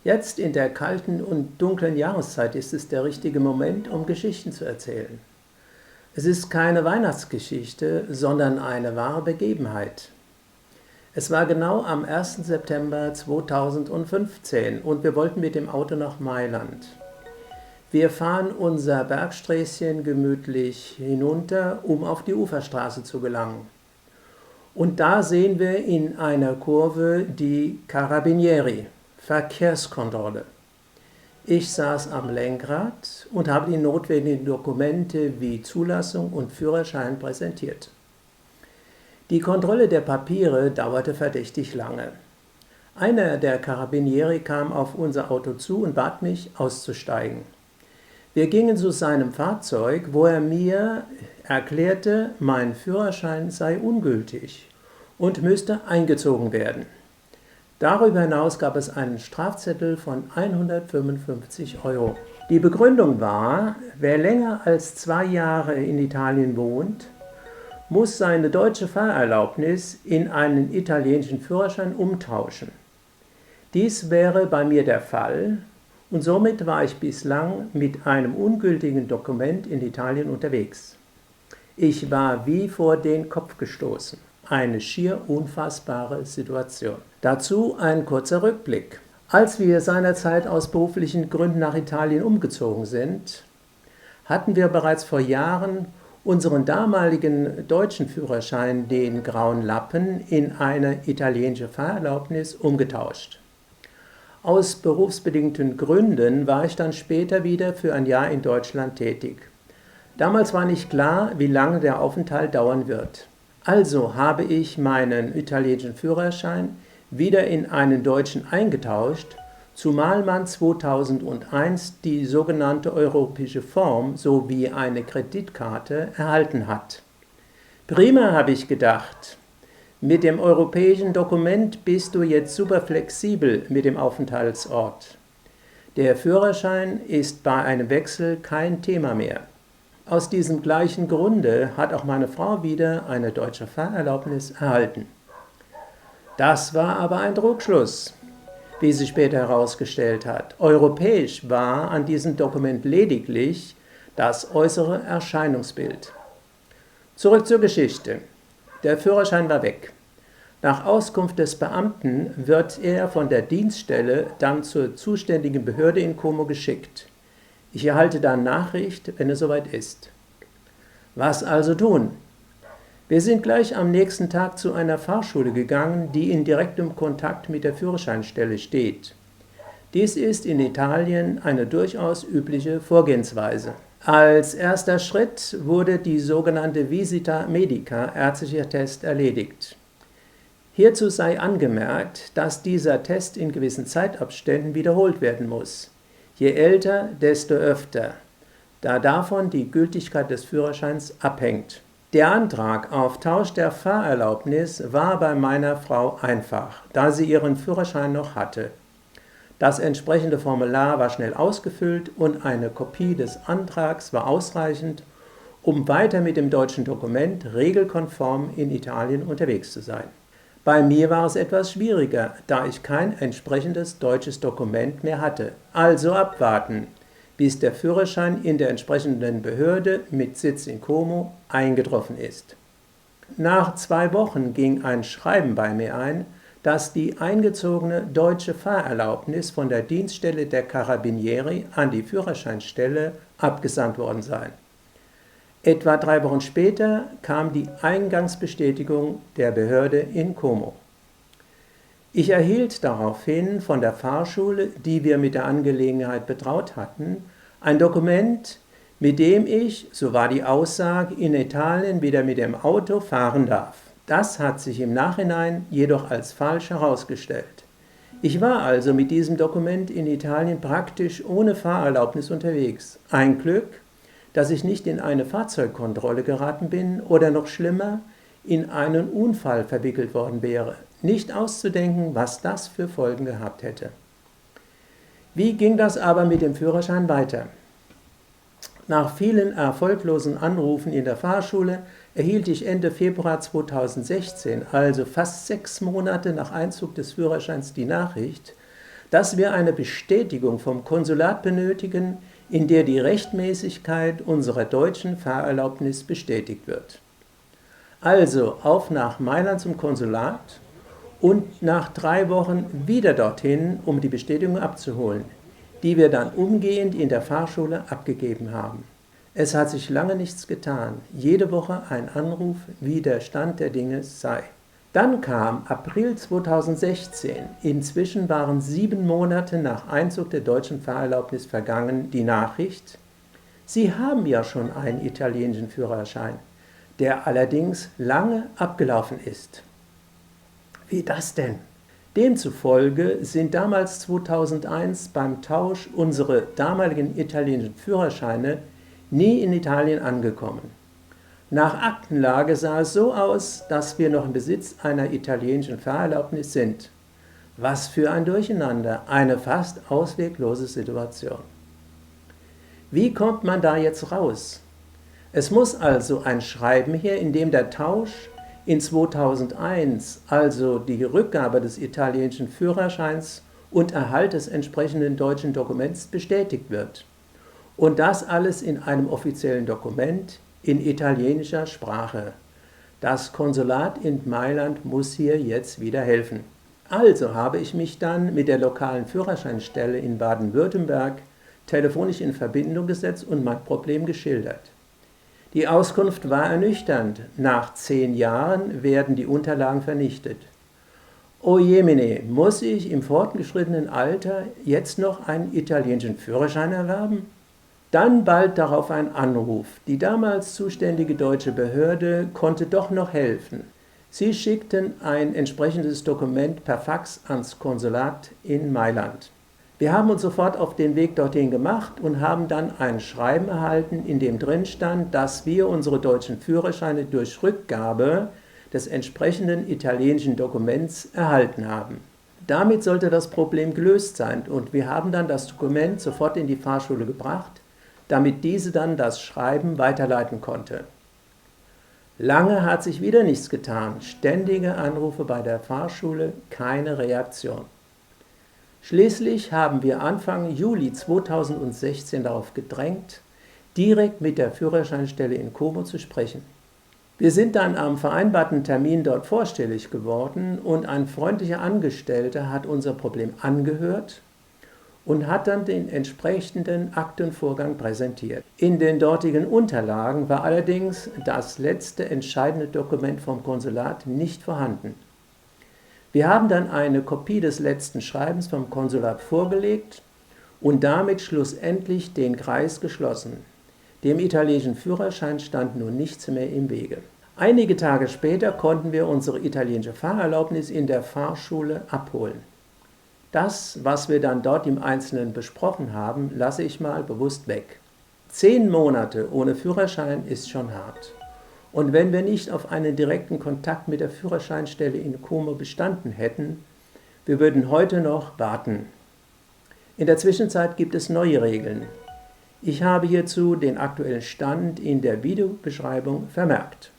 Jetzt in der kalten und dunklen Jahreszeit ist es der richtige Moment, um Geschichten zu erzählen. Es ist keine Weihnachtsgeschichte, sondern eine wahre Begebenheit. Es war genau am 1. September 2015 und wir wollten mit dem Auto nach Mailand. Wir fahren unser Bergsträßchen gemütlich hinunter, um auf die Uferstraße zu gelangen. Und da sehen wir in einer Kurve die Carabinieri, Verkehrskontrolle. Ich saß am Lenkrad und habe die notwendigen Dokumente wie Zulassung und Führerschein präsentiert. Die Kontrolle der Papiere dauerte verdächtig lange. Einer der Carabinieri kam auf unser Auto zu und bat mich, auszusteigen. Wir gingen zu seinem Fahrzeug, wo er mir erklärte, mein Führerschein sei ungültig und müsste eingezogen werden. Darüber hinaus gab es einen Strafzettel von 155 €. Die Begründung war, wer länger als 2 Jahre in Italien wohnt, muss seine deutsche Fahrerlaubnis in einen italienischen Führerschein umtauschen. Dies wäre bei mir der Fall und somit war ich bislang mit einem ungültigen Dokument in Italien unterwegs. Ich war wie vor den Kopf gestoßen. Eine schier unfassbare Situation. Dazu ein kurzer Rückblick. Als wir seinerzeit aus beruflichen Gründen nach Italien umgezogen sind, hatten wir bereits vor Jahren unseren damaligen deutschen Führerschein, den grauen Lappen, in eine italienische Fahrerlaubnis umgetauscht. Aus berufsbedingten Gründen war ich dann später wieder für ein Jahr in Deutschland tätig. Damals war nicht klar, wie lange der Aufenthalt dauern wird. Also habe ich meinen italienischen Führerschein wieder in einen deutschen eingetauscht, zumal man 2001 die sogenannte europäische Form sowie eine Kreditkarte erhalten hat. Prima, habe ich gedacht. Mit dem europäischen Dokument bist du jetzt super flexibel mit dem Aufenthaltsort. Der Führerschein ist bei einem Wechsel kein Thema mehr. Aus diesem gleichen Grunde hat auch meine Frau wieder eine deutsche Fahrerlaubnis erhalten. Das war aber ein Trugschluss, wie sich später herausgestellt hat. Europäisch war an diesem Dokument lediglich das äußere Erscheinungsbild. Zurück zur Geschichte. Der Führerschein war weg. Nach Auskunft des Beamten wird er von der Dienststelle dann zur zuständigen Behörde in Como geschickt. Ich erhalte dann Nachricht, wenn es soweit ist. Was also tun? Wir sind gleich am nächsten Tag zu einer Fahrschule gegangen, die in direktem Kontakt mit der Führerscheinstelle steht. Dies ist in Italien eine durchaus übliche Vorgehensweise. Als erster Schritt wurde die sogenannte Visita Medica, ärztlicher Test, erledigt. Hierzu sei angemerkt, dass dieser Test in gewissen Zeitabständen wiederholt werden muss. Je älter, desto öfter, da davon die Gültigkeit des Führerscheins abhängt. Der Antrag auf Tausch der Fahrerlaubnis war bei meiner Frau einfach, da sie ihren Führerschein noch hatte. Das entsprechende Formular war schnell ausgefüllt und eine Kopie des Antrags war ausreichend, um weiter mit dem deutschen Dokument regelkonform in Italien unterwegs zu sein. Bei mir war es etwas schwieriger, da ich kein entsprechendes deutsches Dokument mehr hatte. Also abwarten, bis der Führerschein in der entsprechenden Behörde mit Sitz in Como eingetroffen ist. Nach 2 Wochen ging ein Schreiben bei mir ein, dass die eingezogene deutsche Fahrerlaubnis von der Dienststelle der Carabinieri an die Führerscheinstelle abgesandt worden sei. Etwa 3 Wochen später kam die Eingangsbestätigung der Behörde in Como. Ich erhielt daraufhin von der Fahrschule, die wir mit der Angelegenheit betraut hatten, ein Dokument, mit dem ich, so war die Aussage, in Italien wieder mit dem Auto fahren darf. Das hat sich im Nachhinein jedoch als falsch herausgestellt. Ich war also mit diesem Dokument in Italien praktisch ohne Fahrerlaubnis unterwegs. Ein Glück, dass ich nicht in eine Fahrzeugkontrolle geraten bin oder noch schlimmer, in einen Unfall verwickelt worden wäre. Nicht auszudenken, was das für Folgen gehabt hätte. Wie ging das aber mit dem Führerschein weiter? Nach vielen erfolglosen Anrufen in der Fahrschule erhielt ich Ende Februar 2016, also fast 6 Monate nach Einzug des Führerscheins, die Nachricht, dass wir eine Bestätigung vom Konsulat benötigen, in der die Rechtmäßigkeit unserer deutschen Fahrerlaubnis bestätigt wird. Also auf nach Mailand zum Konsulat und nach 3 Wochen wieder dorthin, um die Bestätigung abzuholen, die wir dann umgehend in der Fahrschule abgegeben haben. Es hat sich lange nichts getan, jede Woche ein Anruf, wie der Stand der Dinge sei. Dann kam April 2016, inzwischen waren 7 Monate nach Einzug der deutschen Fahrerlaubnis vergangen, die Nachricht: Sie haben ja schon einen italienischen Führerschein, der allerdings lange abgelaufen ist. Wie das denn? Demzufolge sind damals 2001 beim Tausch unsere damaligen italienischen Führerscheine nie in Italien angekommen. Nach Aktenlage sah es so aus, dass wir noch im Besitz einer italienischen Fahrerlaubnis sind. Was für ein Durcheinander, eine fast ausweglose Situation. Wie kommt man da jetzt raus? Es muss also ein Schreiben her, in dem der Tausch in 2001, also die Rückgabe des italienischen Führerscheins und Erhalt des entsprechenden deutschen Dokuments bestätigt wird. Und das alles in einem offiziellen Dokument in italienischer Sprache. Das Konsulat in Mailand muss hier jetzt wieder helfen. Also habe ich mich dann mit der lokalen Führerscheinstelle in Baden-Württemberg telefonisch in Verbindung gesetzt und mein Problem geschildert. Die Auskunft war ernüchternd. Nach 10 Jahren werden die Unterlagen vernichtet. O jemine, muss ich im fortgeschrittenen Alter jetzt noch einen italienischen Führerschein erwerben? Dann bald darauf ein Anruf. Die damals zuständige deutsche Behörde konnte doch noch helfen. Sie schickten ein entsprechendes Dokument per Fax ans Konsulat in Mailand. Wir haben uns sofort auf den Weg dorthin gemacht und haben dann ein Schreiben erhalten, in dem drin stand, dass wir unsere deutschen Führerscheine durch Rückgabe des entsprechenden italienischen Dokuments erhalten haben. Damit sollte das Problem gelöst sein und wir haben dann das Dokument sofort in die Fahrschule gebracht, damit diese dann das Schreiben weiterleiten konnte. Lange hat sich wieder nichts getan, ständige Anrufe bei der Fahrschule, keine Reaktion. Schließlich haben wir Anfang Juli 2016 darauf gedrängt, direkt mit der Führerscheinstelle in Como zu sprechen. Wir sind dann am vereinbarten Termin dort vorstellig geworden und ein freundlicher Angestellter hat unser Problem angehört und hat dann den entsprechenden Aktenvorgang präsentiert. In den dortigen Unterlagen war allerdings das letzte entscheidende Dokument vom Konsulat nicht vorhanden. Wir haben dann eine Kopie des letzten Schreibens vom Konsulat vorgelegt und damit schlussendlich den Kreis geschlossen. Dem italienischen Führerschein stand nun nichts mehr im Wege. Einige Tage später konnten wir unsere italienische Fahrerlaubnis in der Fahrschule abholen. Das, was wir dann dort im Einzelnen besprochen haben, lasse ich mal bewusst weg. 10 Monate ohne Führerschein ist schon hart. Und wenn wir nicht auf einen direkten Kontakt mit der Führerscheinstelle in Como bestanden hätten, wir würden heute noch warten. In der Zwischenzeit gibt es neue Regeln. Ich habe hierzu den aktuellen Stand in der Videobeschreibung vermerkt.